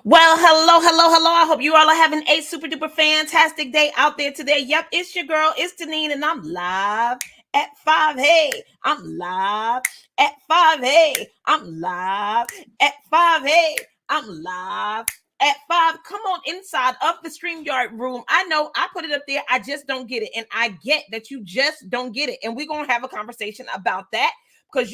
Well, hello, hello, hello. I hope you all are having a super duper fantastic day out there today. Yep, it's your girl, it's Deneen, and I'm live at 5. Hey, I'm live at 5. Hey, I'm live at 5. Hey, I'm live at 5. Come on inside of the StreamYard room. I know I put it up there. I just don't get it. And I get that you just don't get it. And we're going to have a conversation about that because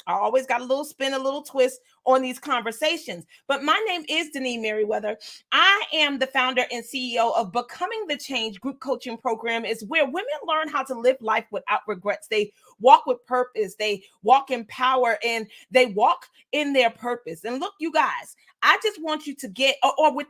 I always got a little spin, a little twist on these conversations. But my name is Deneen Merriweather. I am the founder and CEO of Becoming the Change group coaching program. Is where women learn how to live life without regrets. They walk with purpose. They walk in power, and they walk in their purpose. And look, you guys, I just want you to get, or with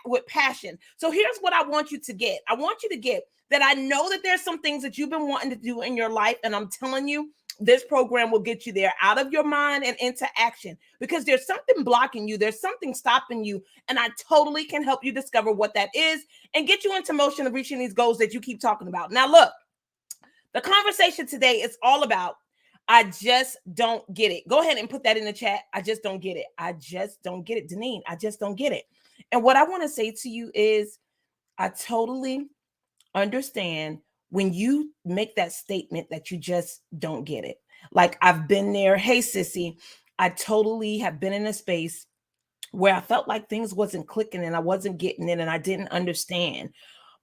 with passion. So here's what I want you to get. I want you to get that I know that there's some things that you've been wanting to do in your life, and I'm telling you, this program will get you there, out of your mind and into action, because there's something blocking you. There's something stopping you. And I totally can help you discover what that is and get you into motion of reaching these goals that you keep talking about. Now, look, the conversation today is all about, I just don't get it. Go ahead and put that in the chat. I just don't get it. I just don't get it. Deneen, I just don't get it. And what I want to say to you is, I totally understand when you make that statement that you just don't get it. Like, I've been there. Hey, sissy, I totally have been in a space where I felt like things wasn't clicking and I wasn't getting it and I didn't understand.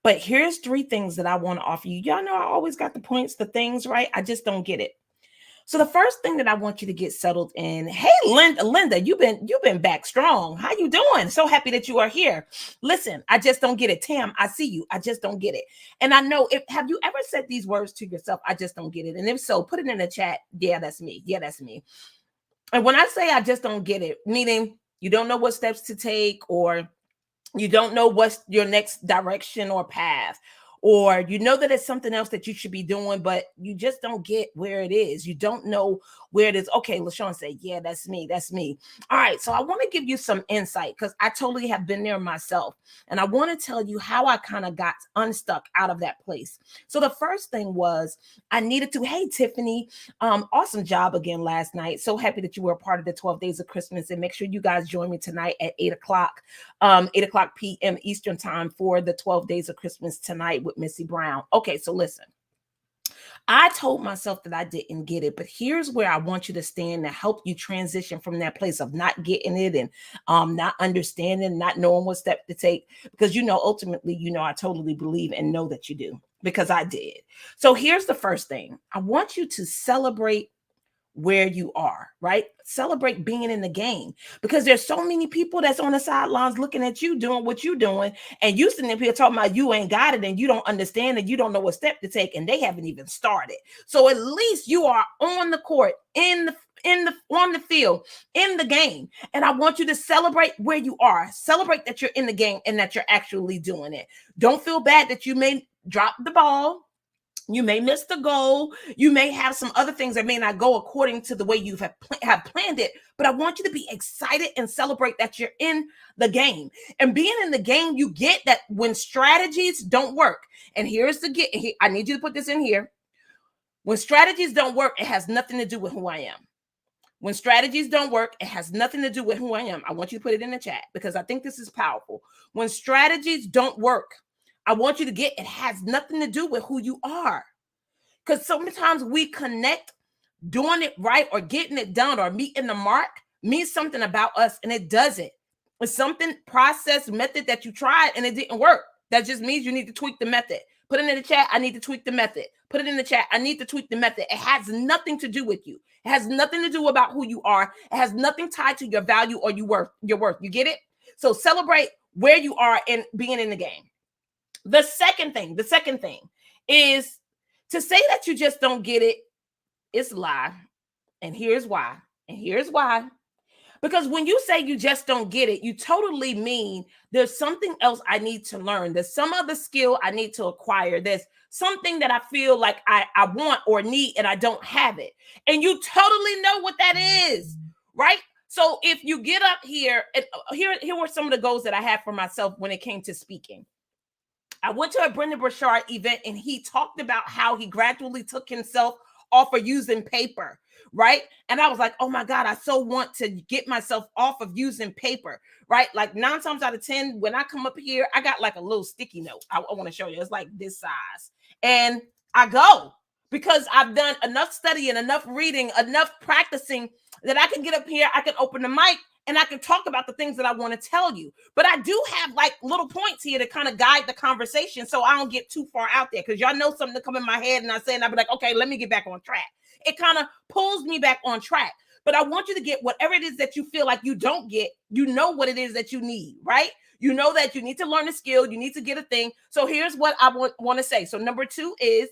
But here's 3 things that I want to offer you. Y'all know I always got the points, the things, right? I just don't get it. So the first thing that I want you to get settled in, hey, Linda, you've been back strong. How you doing? So happy that you are here. Listen, I just don't get it. Tam, I see you. I just don't get it. And I know, have you ever said these words to yourself? I just don't get it. And if so, put it in the chat. Yeah, that's me. Yeah, that's me. And when I say I just don't get it, meaning you don't know what steps to take, or you don't know what's your next direction or path, or you know that it's something else that you should be doing, but you just don't get where it is. You don't know where it is. Okay, LaShawn said, yeah, that's me. That's me. All right, so I want to give you some insight, because I totally have been there myself. And I want to tell you how I kind of got unstuck out of that place. So the first thing was, I needed to, hey, Tiffany, awesome job again last night. So happy that you were a part of the 12 Days of Christmas. And make sure you guys join me tonight at 8 o'clock. 8 o'clock p.m. Eastern time for the 12 Days of Christmas tonight with Missy Brown. Okay, so listen. I told myself that I didn't get it, but here's where I want you to stand to help you transition from that place of not getting it and not understanding, not knowing what step to take, because ultimately, I totally believe and know that you do, because I did. So here's the first thing. I want you to celebrate where you are, right? Celebrate being in the game, because there's so many people that's on the sidelines looking at you doing what you're doing, and you sitting up here talking about you ain't got it and you don't understand and you don't know what step to take, and they haven't even started. So at least you are on the court, on the field, in the game. And I want you to celebrate where you are. Celebrate that you're in the game and that you're actually doing it. Don't feel bad that you may drop the ball. You may miss the goal. You may have some other things that may not go according to the way you have planned it. But I want you to be excited and celebrate that you're in the game. And being in the game, you get that when strategies don't work. And here's the get. I need you to put this in here. When strategies don't work, it has nothing to do with who I am. When strategies don't work, it has nothing to do with who I am. I want you to put it in the chat, because I think this is powerful. When strategies don't work, I want you to get, it has nothing to do with who you are. Because sometimes we connect doing it right or getting it done or meeting the mark means something about us, and it doesn't. It's something, process, method that you tried and it didn't work. That just means you need to tweak the method. Put it in the chat. I need to tweak the method. Put it in the chat. I need to tweak the method. It has nothing to do with you. It has nothing to do about who you are. It has nothing tied to your value or your worth. You get it? So celebrate where you are and being in the game. The second thing is to say that you just don't get it. It's a lie. And here's why. Because when you say you just don't get it, you totally mean there's something else I need to learn. There's some other skill I need to acquire. There's something that I feel like I want or need and I don't have it. And you totally know what that is, right? So if you get up here, and here were some of the goals that I had for myself when it came to speaking. I went to a Brendon Burchard event, and he talked about how he gradually took himself off of using paper. right? And I was like, oh my God, I so want to get myself off of using paper, right? Like 9 times out of 10, when I come up here, I got like a little sticky note. I want to show you. It's like this size. And I go because I've done enough studying, enough reading, enough practicing that I can get up here, I can open the mic, and I can talk about the things that I want to tell you. But I do have like little points here to kind of guide the conversation so I don't get too far out there, because y'all know something to come in my head and I say, and I'll be like, okay, let me get back on track. It kind of pulls me back on track. But I want you to get whatever it is that you feel like you don't get, you know what it is that you need, right? You know that you need to learn a skill, you need to get a thing. So here's what I want to say. So number 2 is,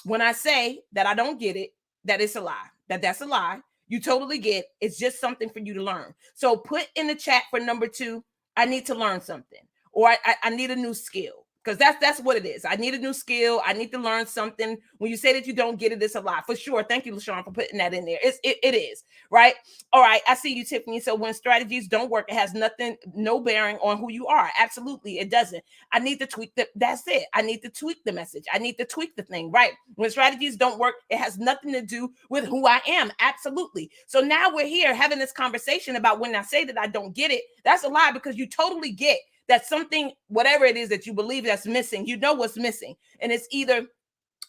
when I say that I don't get it, that it's a lie, that's a lie. You totally get, it's just something for you to learn. So put in the chat for number 2, I need to learn something, or I need a new skill. Because that's what it is. I need a new skill. I need to learn something. When you say that you don't get it, it's a lie. For sure. Thank you, LaShawn, for putting that in there. It is, right? All right. I see you, Tiffany. So when strategies don't work, it has no bearing on who you are. Absolutely. It doesn't. I need to tweak that's it. I need to tweak the message. I need to tweak the thing, right? When strategies don't work, it has nothing to do with who I am. Absolutely. So now we're here having this conversation about when I say that I don't get it, that's a lie, because you totally get that something, whatever it is that you believe that's missing, you know what's missing. And it's either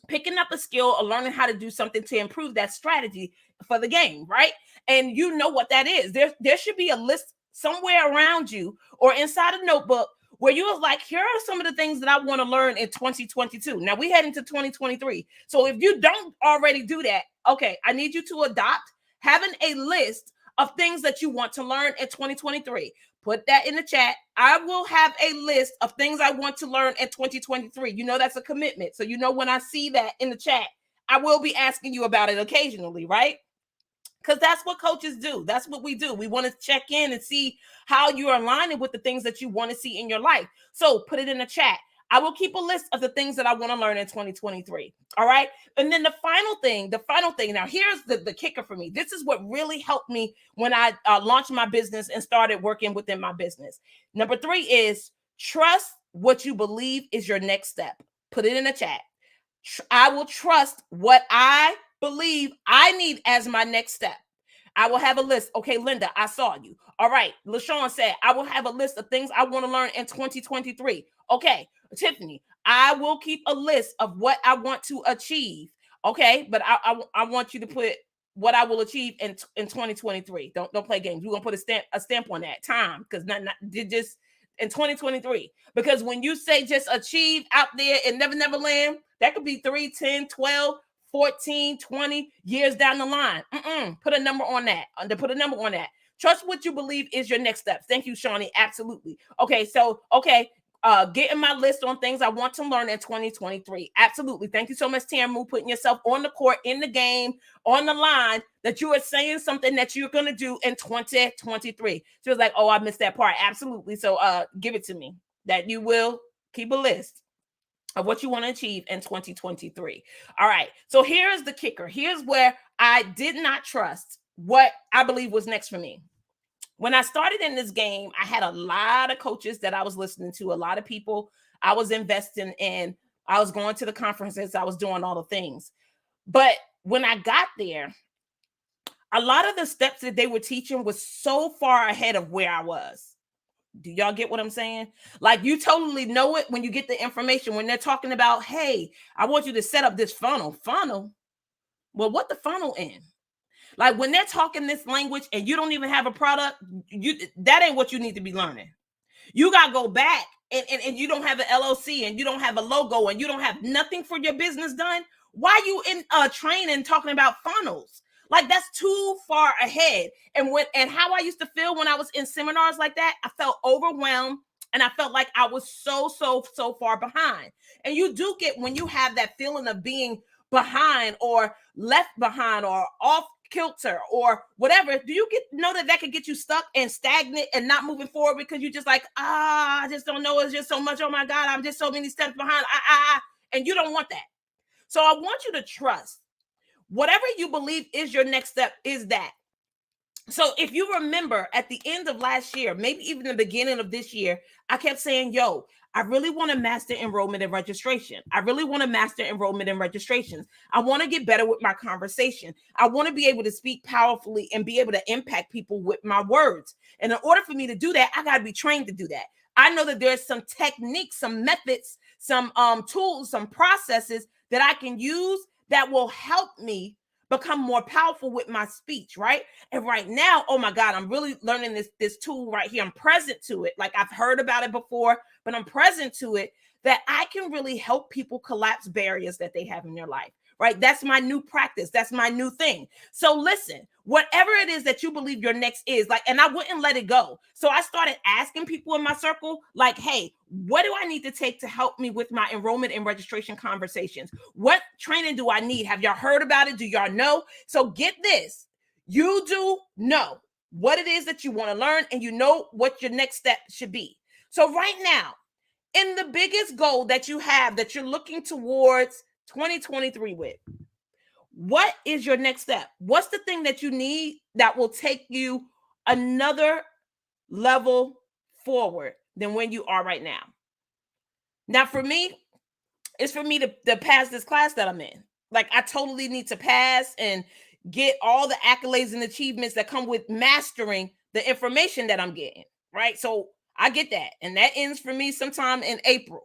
picking up a skill or learning how to do something to improve that strategy for the game, right? And you know what that is. There should be a list somewhere around you or inside a notebook where you was like, here are some of the things that I want to learn in 2022. Now we head into 2023. So if you don't already do that, okay, I need you to adopt having a list of things that you want to learn in 2023. Put that in the chat. I will have a list of things I want to learn in 2023. You know, that's a commitment. So, you know, when I see that in the chat, I will be asking you about it occasionally, right? Because that's what coaches do. That's what we do. We want to check in and see how you're aligning with the things that you want to see in your life. So put it in the chat. I will keep a list of the things that I want to learn in 2023. All right. And then the final thing, now here's the kicker for me. This is what really helped me when I launched my business and started working within my business. Number 3 is trust what you believe is your next step. Put it in the chat. I will trust what I believe I need as my next step. I will have a list. Okay, Linda, I saw you. All right. LaShawn said, I will have a list of things I want to learn in 2023. Okay. Tiffany, I will keep a list of what I want to achieve. Okay. But I want you to put what I will achieve in 2023. Don't play games. We're going to put a stamp on that time, because not just in 2023. Because when you say just achieve out there in Never Land, that could be 3, 10, 12, 14, 20 years down the line. Put a number on that. Trust what you believe is your next step. Thank you, Shawnee. Absolutely. Okay. So, getting my list on things I want to learn in 2023. Absolutely. Thank you so much, Tamu, putting yourself on the court, in the game, on the line, that you are saying something that you're going to do in 2023. She was like, oh, I missed that part. Absolutely. So give it to me, that you will keep a list of what you want to achieve in 2023. All right. So here's the kicker. Here's where I did not trust what I believe was next for me. When I started in this game, I had a lot of coaches that I was listening to, a lot of people I was investing in. I was going to the conferences. I was doing all the things. But when I got there, a lot of the steps that they were teaching was so far ahead of where I was. Do y'all get what I'm saying? Like, you totally know it when you get the information, when they're talking about, hey, I want you to set up this funnel. Well, what the funnel in? Like, when they're talking this language and you don't even have a product, that ain't what you need to be learning. You got to go back and you don't have an LLC and you don't have a logo and you don't have nothing for your business done. Why you in training talking about funnels? Like, that's too far ahead. And how I used to feel when I was in seminars like that, I felt overwhelmed and I felt like I was so far behind. And you do get, when you have that feeling of being behind or left behind or off kilter or whatever, do you know that could get you stuck and stagnant and not moving forward, because you just like, I just don't know. It's just so much. Oh my God, I'm just so many steps behind. And you don't want that. So I want you to trust whatever you believe is your next step is that. So if you remember at the end of last year, maybe even the beginning of this year, I kept saying, yo, I really want to master enrollment and registration. I really want to master enrollment and registrations. I want to get better with my conversation. I want to be able to speak powerfully and be able to impact people with my words. And in order for me to do that, I got to be trained to do that. I know that there's some techniques, some methods, some tools, some processes that I can use that will help me become more powerful with my speech, right? And right now, oh my God, I'm really learning this tool right here. I'm present to it. Like I've heard about it before, but I'm present to it, that I can really help people collapse barriers that they have in their life, right? That's my new practice. That's my new thing. So listen, whatever it is that you believe your next is, like, and I wouldn't let it go. So I started asking people in my circle, like, hey, what do I need to take to help me with my enrollment and registration conversations? What training do I need? Have y'all heard about it? Do y'all know? So get this. You do know what it is that you want to learn, and you know what your next step should be. So right now, in the biggest goal that you have that you're looking towards 2023 with, what is your next step? What's the thing that you need that will take you another level forward than when you are right now? Now, for me, it's for me to pass this class that I'm in. Like, I totally need to pass and get all the accolades and achievements that come with mastering the information that I'm getting, right? So I get that. And that ends for me sometime in April,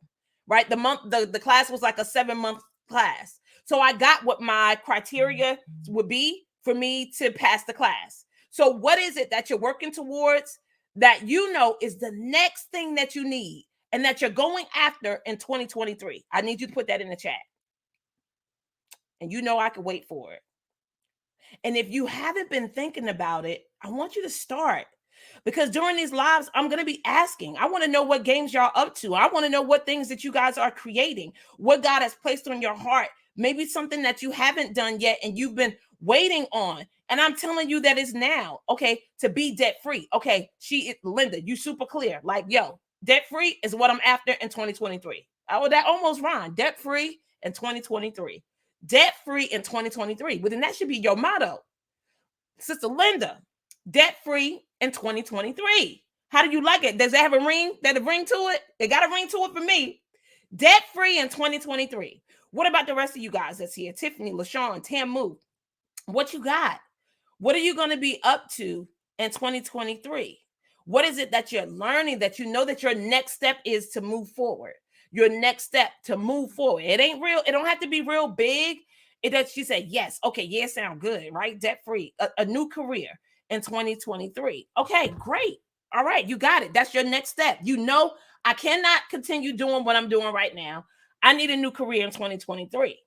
right? The class was like a 7-month class. So I got what my criteria would be for me to pass the class. So what is it that you're working towards that you know is the next thing that you need and that you're going after in 2023? I need you to put that in the chat. And you know I can wait for it. And if you haven't been thinking about it, I want you to start. Because during these lives, I'm going to be asking. I want to know what games y'all up to. I want to know what things that you guys are creating, what God has placed on your heart. Maybe something that you haven't done yet and you've been waiting on. And I'm telling you that is now, okay, to be debt free. Okay, Linda, you super clear. Like, yo, debt free is what I'm after in 2023. Oh, that almost rhymed. Debt free in 2023. Debt free in 2023. Well, then that should be your motto. Sister Linda, debt free in 2023. How do you like it? Does that have a ring? That a ring to it? It got a ring to it for me. Debt free in 2023. What about the rest of you guys that's here? Tiffany, LaShawn, Tamu. What you got? What are you going to be up to in 2023? What is it that you're learning that you know that your next step is to move forward? Your next step to move forward. It ain't real. It don't have to be real big. It that she said, yes, okay, yeah, sound good, right? Debt free, a new career in 2023. Okay, great. All right, you got it. That's your next step. You know, I cannot continue doing what I'm doing right now. I need a new career in 2023.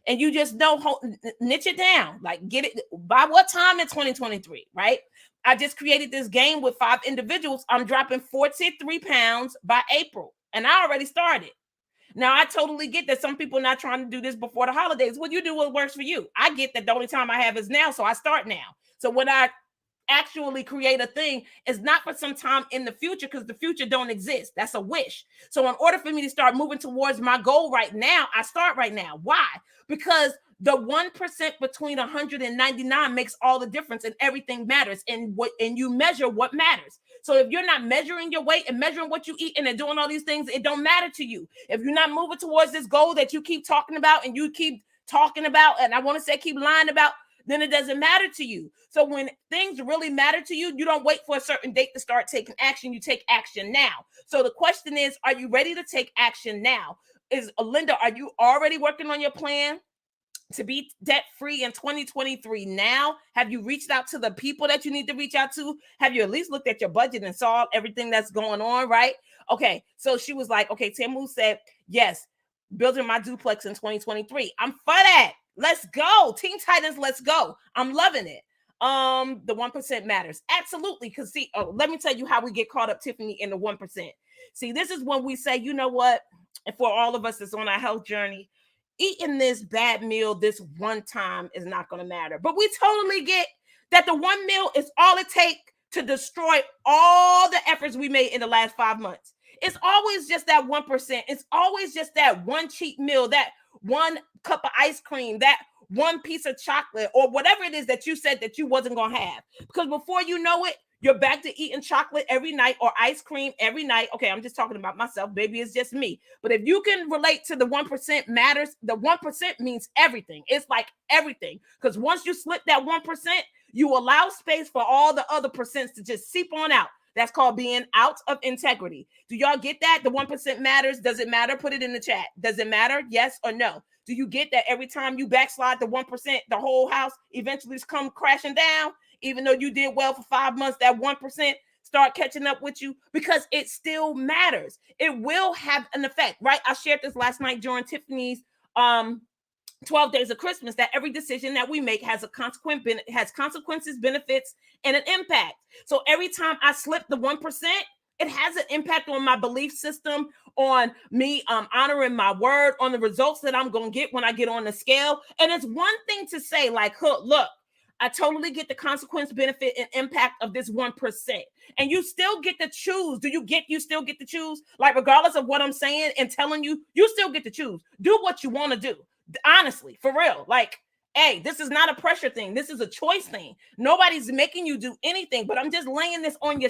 And you just know, niche it down, like get it by what time in 2023, right? I just created this game with 5 individuals. I'm dropping 43 pounds by April, and I already started. Now, I totally get that some people are not trying to do this before the holidays. Well, you do what works for you. I get that the only time I have is now, so I start now. So when I actually create a thing, it's not for some time in the future because the future don't exist. That's a wish. So in order for me to start moving towards my goal right now, I start right now. Why? Because the 1% between 199 makes all the difference, and everything matters. And you measure what matters. So if you're not measuring your weight and measuring what you eat and then doing all these things, it don't matter to you. If you're not moving towards this goal that you keep talking about and you keep talking about, and I want to say keep lying about, then it doesn't matter to you. So when things really matter to you, you don't wait for a certain date to start taking action. You take action now. So the question is, are you ready to take action now? Linda, are you already working on your plan to be debt-free in 2023 now? Have you reached out to the people that you need to reach out to? Have you at least looked at your budget and saw everything that's going on, right? Okay, so she was like, okay, Tamu said, yes, building my duplex in 2023. I'm for that. Let's go. Teen Titans, let's go. I'm loving it. The 1% matters. Absolutely. Because see, let me tell you how we get caught up, Tiffany, in the 1%. See, this is when we say, you know what? And for all of us that's on our health journey, eating this bad meal this one time is not going to matter. But we totally get that the one meal is all it takes to destroy all the efforts we made in the last 5 months. It's always just that 1%. It's always just that one cheat meal, that one cup of ice cream, that one piece of chocolate or whatever it is that you said that you wasn't going to have. Because before you know it, you're back to eating chocolate every night or ice cream every night. Okay, I'm just talking about myself. Maybe it's just me. But if you can relate to the 1% matters, the 1% means everything. It's like everything. Because once you slip that 1%, you allow space for all the other percents to just seep on out. That's called being out of integrity. Do y'all get that? The 1% matters. Does it matter? Put it in the chat. Does it matter? Yes or no? Do you get that every time you backslide the 1%, the whole house eventually come crashing down? Even though you did well for 5 months, that 1% start catching up with you because it still matters. It will have an effect, right? I shared this last night during Tiffany's 12 Days of Christmas, that every decision that we make has consequences, benefits, and an impact. So every time I slip the 1%, it has an impact on my belief system, on me honoring my word, on the results that I'm going to get when I get on the scale. And it's one thing to say like, look, I totally get the consequence, benefit, and impact of this 1%. And you still get to choose. You still get to choose? Like, regardless of what I'm saying and telling you, you still get to choose. Do what you want to do. Honestly, for real. Like, hey, this is not a pressure thing. This is a choice thing. Nobody's making you do anything, but I'm just laying this on your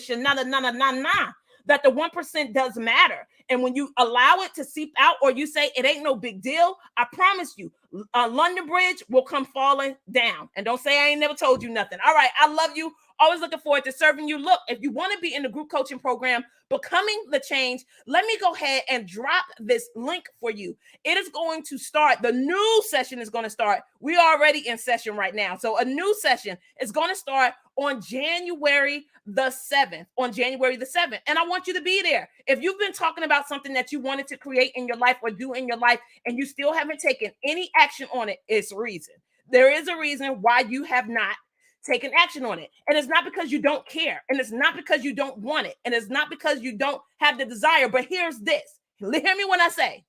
that the 1% does matter. And when you allow it to seep out, or you say it ain't no big deal, I promise you, London Bridge will come falling down. And don't say I ain't never told you nothing. All right, I love you. Always looking forward to serving you. Look, if you want to be in the group coaching program, Becoming the Change, let me go ahead and drop this link for you. It is going to start. The new session is going to start. We are already in session right now. So a new session is going to start on January the 7th. And I want you to be there. If you've been talking about something that you wanted to create in your life or do in your life, and you still haven't taken any action on it, it's a reason. There is a reason why you have not taken action on it. And it's not because you don't care. And it's not because you don't want it. And it's not because you don't have the desire. But here's this. Hear me when I say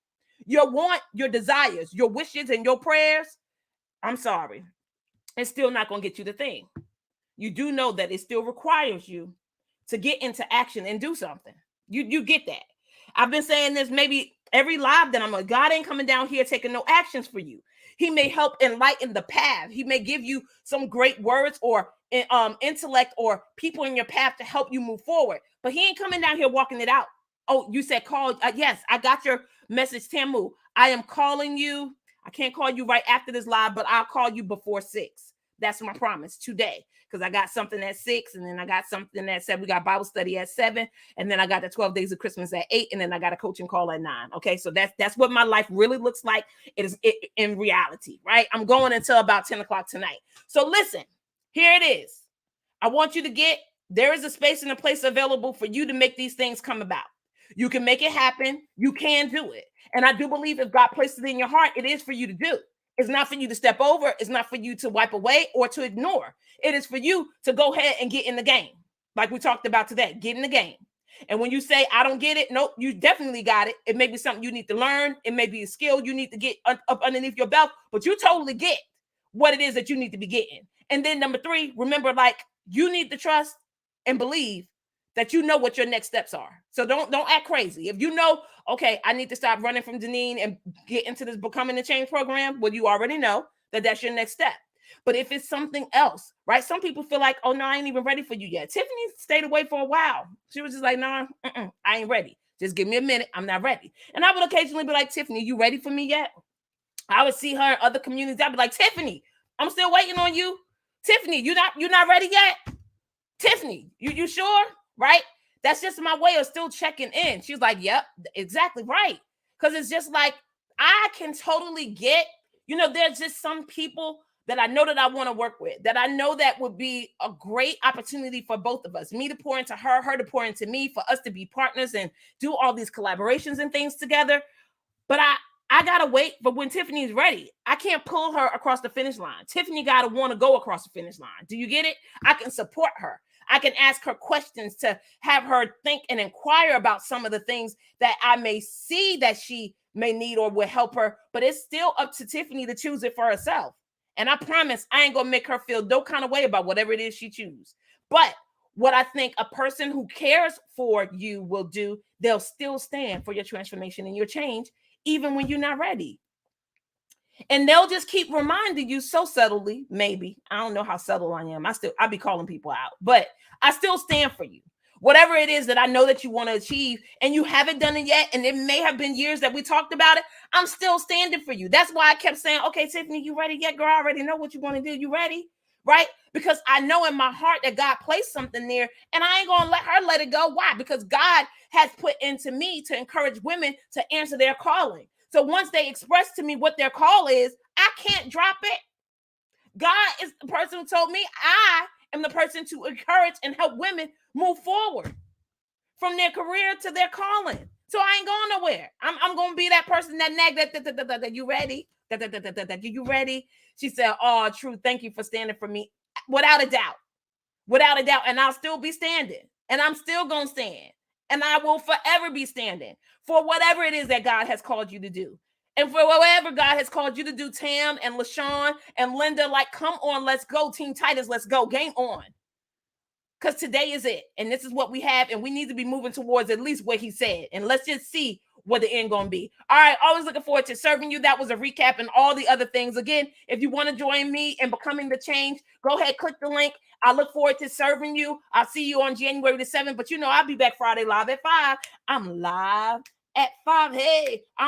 your want, your desires, your wishes, and your prayers, I'm sorry, it's still not going to get you the thing. You do know that it still requires you to get into action and do something. You get that. I've been saying this maybe every live that I'm like, God ain't coming down here taking no actions for you. He may help enlighten the path. He may give you some great words or intellect or people in your path to help you move forward. But he ain't coming down here walking it out. Oh, you said call. Yes, I got your message, Tamu. I am calling you. I can't call you right after this live, but I'll call you before 6. That's my promise today. Because I got something at 6, and then I got something at 7. We got Bible study at 7, and then I got the 12 Days of Christmas at 8, and then I got a coaching call at 9. Okay, so that's what my life really looks like. It is in reality, right? I'm going until about 10 o'clock tonight. So listen, here it is. I want you to get, there is a space and a place available for you to make these things come about. You can make it happen. You can do it. And I do believe if God places it in your heart, it is for you to do. It's not for you to step over. It's not for you to wipe away or to ignore. It is for you to go ahead and get in the game. Like we talked about today, get in the game. And when you say, I don't get it, nope, you definitely got it. It may be something you need to learn. It may be a skill you need to get up underneath your belt, but you totally get what it is that you need to be getting. And then number 3, remember, like, you need to trust and believe that you know what your next steps are. So don't act crazy. If you know, okay, I need to stop running from Deneen and get into this Becoming the Change program, well, you already know that that's your next step. But if it's something else, right? Some people feel like, oh, no, I ain't even ready for you yet. Tiffany stayed away for a while. She was just like, no, I ain't ready. Just give me a minute. I'm not ready. And I would occasionally be like, Tiffany, you ready for me yet? I would see her in other communities. I'd be like, Tiffany, I'm still waiting on you. Tiffany, you're not ready yet? Tiffany, you sure? Right? That's just my way of still checking in. She's like, yep, exactly right. Because it's just like, I can totally get, there's just some people that I know that I want to work with, that I know that would be a great opportunity for both of us, me to pour into her, her to pour into me, for us to be partners and do all these collaborations and things together. But I got to wait for when Tiffany's ready. I can't pull her across the finish line. Tiffany got to want to go across the finish line. Do you get it? I can support her. I can ask her questions to have her think and inquire about some of the things that I may see that she may need or will help her. But it's still up to Tiffany to choose it for herself. And I promise I ain't going to make her feel no kind of way about whatever it is she chooses. But what I think a person who cares for you will do, they'll still stand for your transformation and your change, even when you're not ready. And they'll just keep reminding you so subtly, maybe. I don't know how subtle I am. I be calling people out, but I still stand for you. Whatever it is that I know that you want to achieve and you haven't done it yet, and it may have been years that we talked about it, I'm still standing for you. That's why I kept saying, okay, Tiffany, you ready yet, girl? I already know what you want to do. You ready? Right? Because I know in my heart that God placed something there, and I ain't going to let her let it go. Why? Because God has put into me to encourage women to answer their calling. So once they express to me what their call is, I can't drop it. God is the person who told me I am the person to encourage and help women move forward from their career to their calling. So I ain't going nowhere. I'm going to be that person that nag that you ready? You ready? She said, oh, true. Thank you for standing for me. Without a doubt. Without a doubt. And I'll still be standing. And I'm still going to stand. And I will forever be standing for whatever it is that God has called you to do. And for whatever God has called you to do, Tam and LaShawn and Linda, like, come on, let's go. Team Titus, let's go. Game on. Because today is it. And this is what we have. And we need to be moving towards at least what he said. And let's just see what the end going to be. All right. Always looking forward to serving you. That was a recap and all the other things. Again, if you want to join me in becoming the change, go ahead, click the link. I look forward to serving you. I'll see you on January the 7th. But you know, I'll be back Friday live at 5. I'm live at 5. Hey, I'm